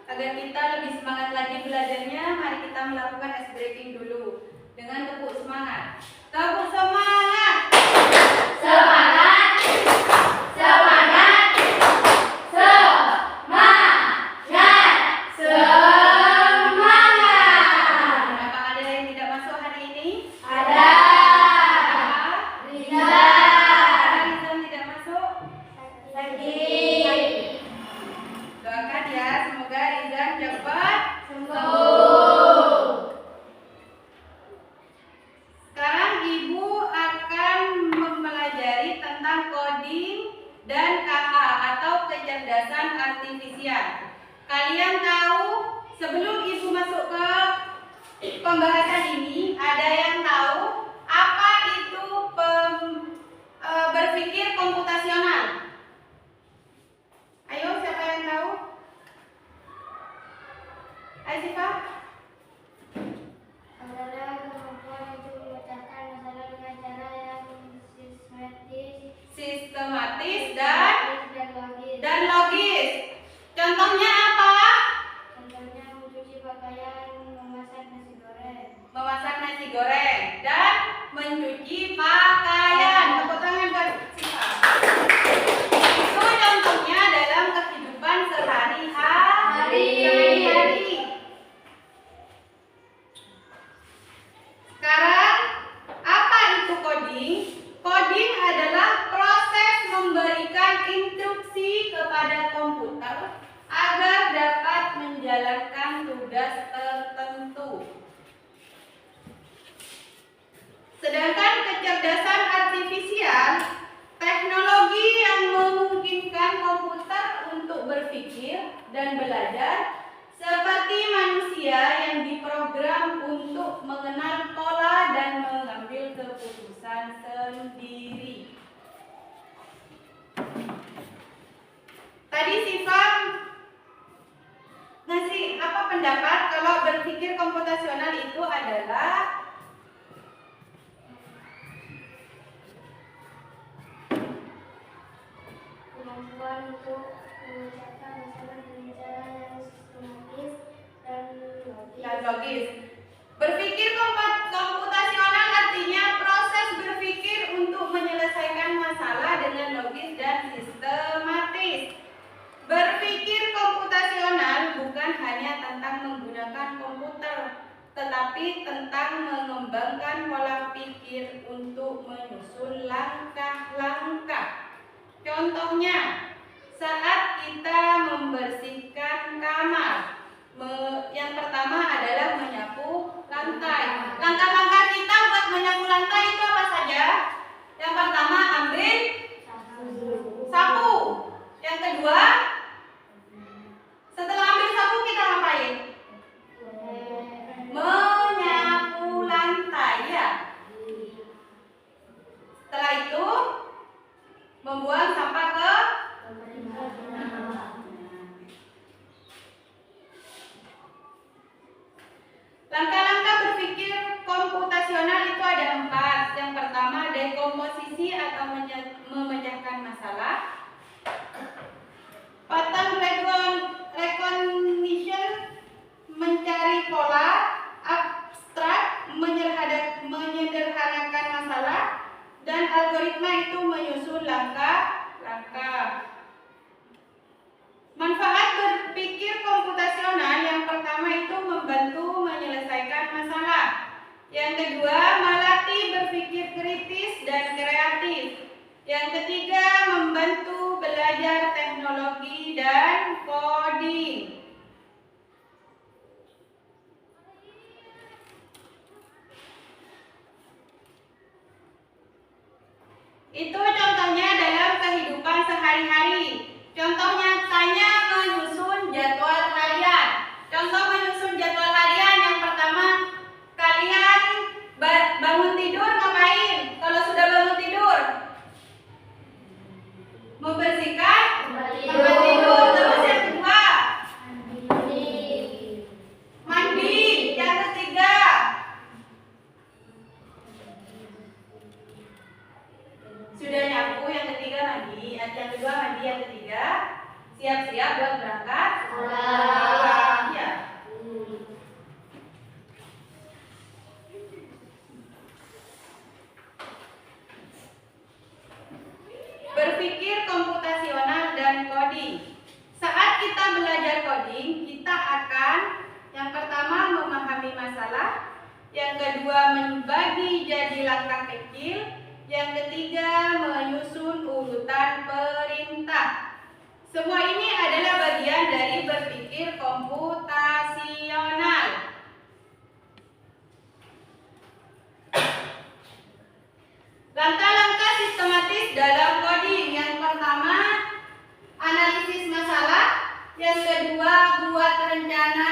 Agar kita lebih semangat lagi belajarnya, mari kita melakukan ice breaking dulu dengan tepuk semangat. Tepuk semangat. Semangat. Semangat. Semangat. Semangat. Apakah ada yang tidak masuk hari ini? Ada. Rizal tidak masuk? Sakit. Doakan ya, semoga Rizal cepat Sembuh. Sekarang Ibu akan mempelajari tentang coding dan KA atau kecerdasan artifisial. Kalian tahu, sebelum Ibu masuk ke pembahasan ini, ada yang tahu apa itu berpikir komputasional? Ayo, siapa yang tahu? Ayo, Siva. Adalah kemampuan untuk memecahkan masalah dengan cara yang Sistematis logis. dan logis. Contohnya apa? Contohnya mencuci pakaian, memasak nasi goreng. Memasak nasi goreng dan mencuci pakaian. Tepuk tangan buat Siva. Itu contohnya dalam kehidupan sehari-hari. Sekarang, apa itu coding? Coding adalah proses memberikan instruksi kepada komputer agar dapat menjalankan tugas tertentu. Sedangkan kecerdasan artifisial, teknologi yang memungkinkan komputer untuk berpikir dan belajar seperti manusia yang diprogram untuk mengenal pola dan mengambil keputusan sendiri. Tadi Siva ngasih apa pendapat kalau berpikir komputasional itu adalah Kemampuan untuk memecahkan masalah dengan cara yang sistematis dan logis. Berpikir komputasional artinya proses berpikir untuk menyelesaikan masalah dengan logis dan sistematis. Berpikir komputasional bukan hanya tentang menggunakan komputer, tetapi tentang mengembangkan pola pikir untuk menyusun langkah-langkah. Contohnya, saat kita membersihkan kamar, yang pertama adalah menyapu lantai. Langkah-langkah kita buat menyapu lantai itu apa saja? Yang pertama ambil sapu. Yang kedua, setelah ambil sapu kita ngapain? Menyapu lantai ya. Setelah itu membuang sampah ke langkah-langkah berpikir komputasional itu ada 4. Yang pertama dekomposisi atau memecahkan masalah. Pattern recognition mencari pola. Abstrak menyederhanakan masalah. Dan algoritma itu menyusun langkah-langkah. Manfaat berpikir komputasional yang pertama itu membantu menyelesaikan masalah. Yang kedua, melatih berpikir kritis dan kreatif. Yang ketiga, membantu belajar teknologi dan coding. Itu contohnya dalam kehidupan sehari-hari. Contoh nyatanya menyusun jadwal harian. Contoh menyusun jadwal harian yang pertama, kalian bangun tidur ngapain? Kalau sudah bangun tidur, membersihkan tempat tidur. Terus yang kedua, mandi. Yang ketiga, sudah nyapu. Yang ketiga mandi. Yang kedua mandi. Yang ketiga siap-siap buat berangkat sekolah. Ya. Berpikir komputasional dan coding. Saat kita belajar coding, kita akan yang pertama memahami masalah, yang kedua membagi jadi langkah kecil, yang ketiga menyusun urutan perintah. Semua ini adalah bagian dari berpikir komputasional. Langkah-langkah sistematis dalam coding. Yang pertama, analisis masalah. Yang kedua, buat rencana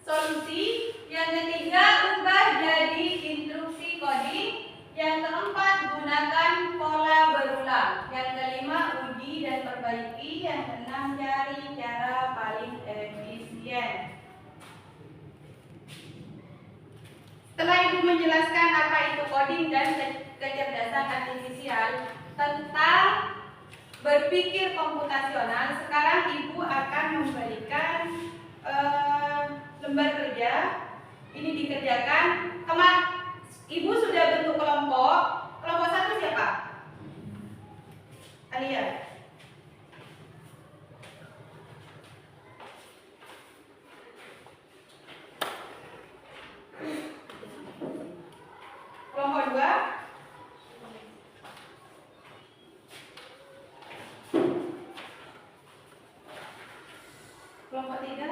solusi. Yang ketiga, ubah jadi instruksi coding. Yang keempat, gunakan pola berulang. Yang kelima, uji dan perbaiki. Yang keenam, cari cara paling efisien. Setelah Ibu menjelaskan apa itu coding dan kecerdasan artifisial tentang berpikir komputasional, sekarang Ibu akan memberikan lembar kerja. Ini dikerjakan. Ibu sudah bentuk kelompok. Kelompok satu siapa? Alia. Kelompok dua. Kelompok tiga.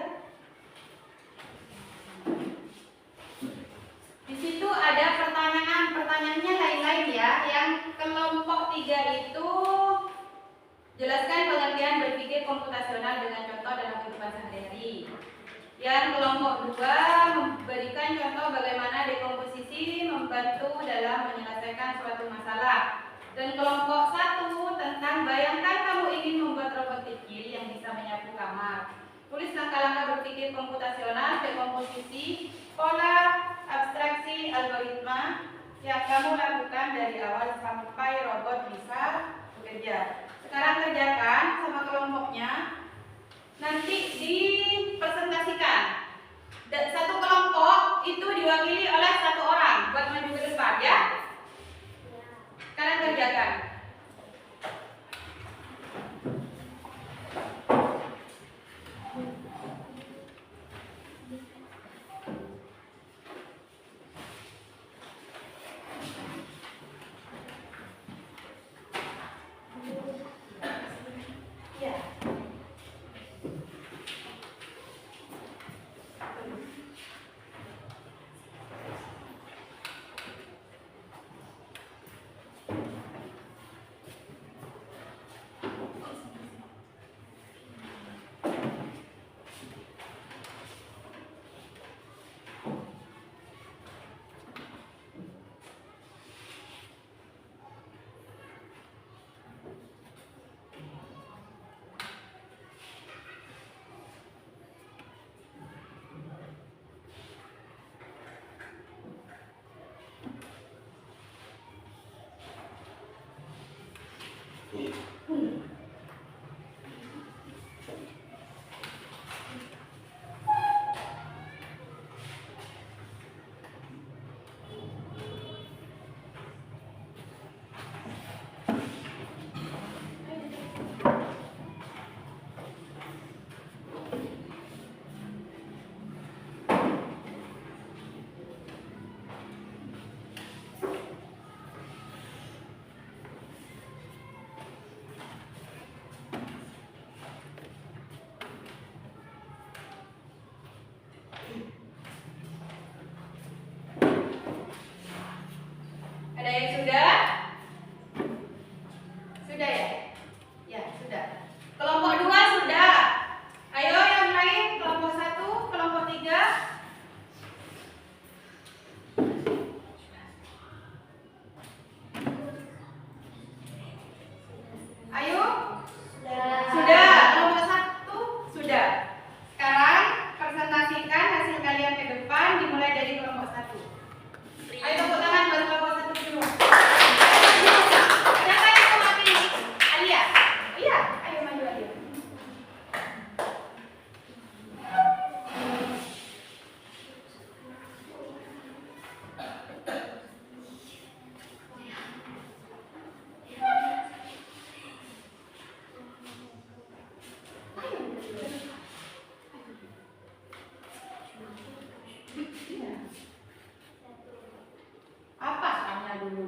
Di situ ada pertanyaannya lain-lain ya. Yang kelompok tiga itu jelaskan pengertian berpikir komputasional dengan contoh dalam kehidupan sehari-hari. Yang kelompok dua memberikan contoh bagaimana dekomposisi membantu dalam menyelesaikan suatu masalah. Dan kelompok satu tentang bayangkan kamu ingin membuat robot kecil yang bisa menyapu kamar. Tulis langkah-langkah berpikir komputasional, dekomposisi, pola, abstraksi, algoritma yang kamu lakukan dari awal sampai robot bisa bekerja. Sekarang kerjakan sama kelompoknya. Nanti dipresentasikan. Satu kelompok itu diwakili oleh satu orang buat maju ke depan ya. Sekarang kerjakan.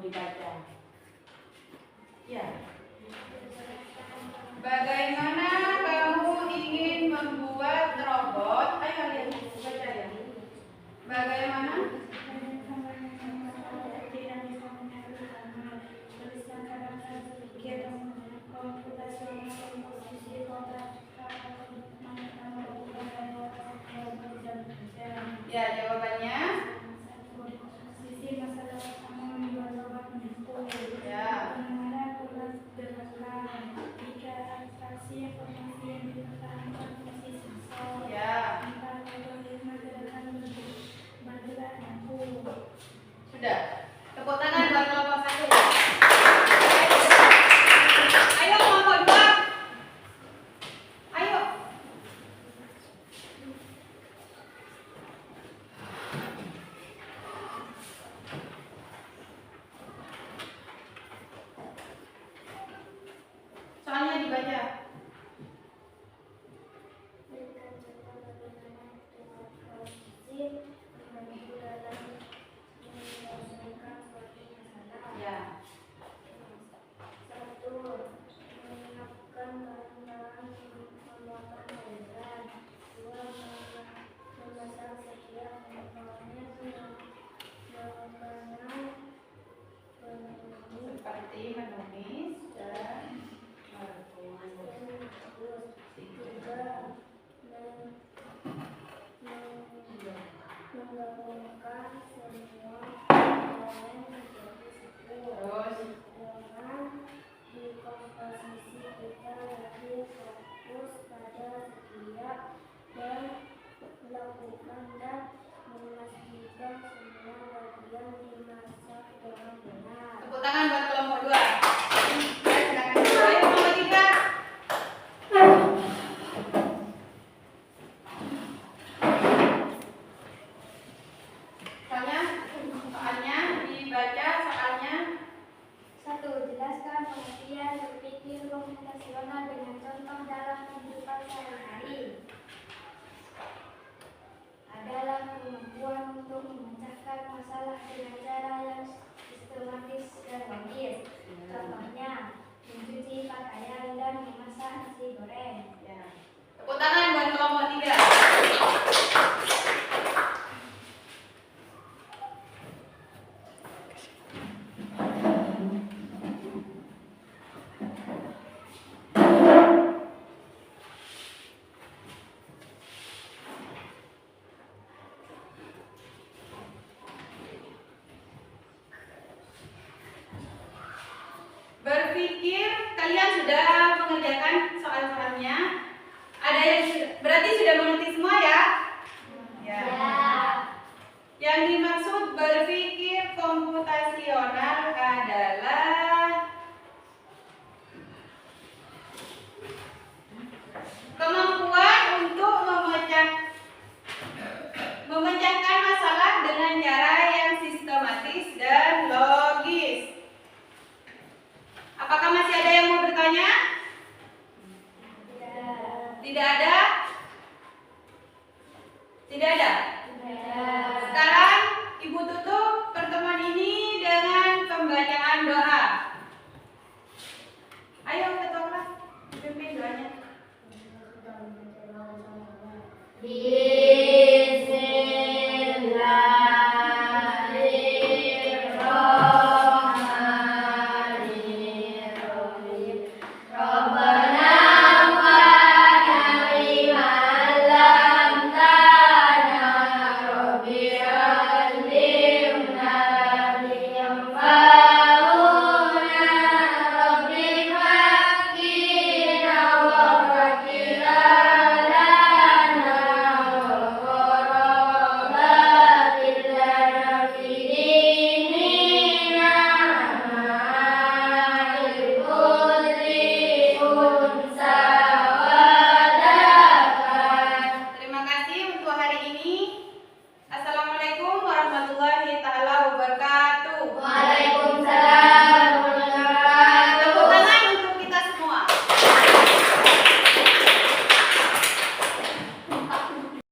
dibaca. Ya. Bagaimana kamu ingin membuat robot? Ayo kalian baca ya. Bagaimana? Ya, jawabannya. Ya. Ya. Sudah. Tepuk tangan buat kelompok 1. Ayo kelompok 2. Ayo. Soalnya dibaca. Berikan contoh bagaimana dengan posisi membantu dalam menyelesaikan suatu masalah. Ya. 1. Menyiapkan bahan-bahan pembuatan cairan. 2. Memasang setiap komponennya dengan menggunakan penulis. Seperti menulis dan Menggabungkan semua komponen menjadi satu. Dengan dikomposisi kita lebih fokus pada setiap dan melakukan dan memastikan semua bagian dimasak dengan benar. tepuk tangan buat kelompok 2. Ya, silakan. Ayo kelompok 3. Soalnya dibaca soalnya. 1. Jelaskan pengertian berpikir komputasional dengan contoh dalam kehidupan sehari-hari. Adalah kemampuan untuk memecahkan masalah dengan cara yang sistematis dan logis. Contohnya, mencuci pakaian dan memasak nasi goreng. Ya. Tepuk tangan buat kelompok 3. Berpikir kalian sudah mengerjakan soal-soalnya. Ada yang berarti sudah mengerti semua ya?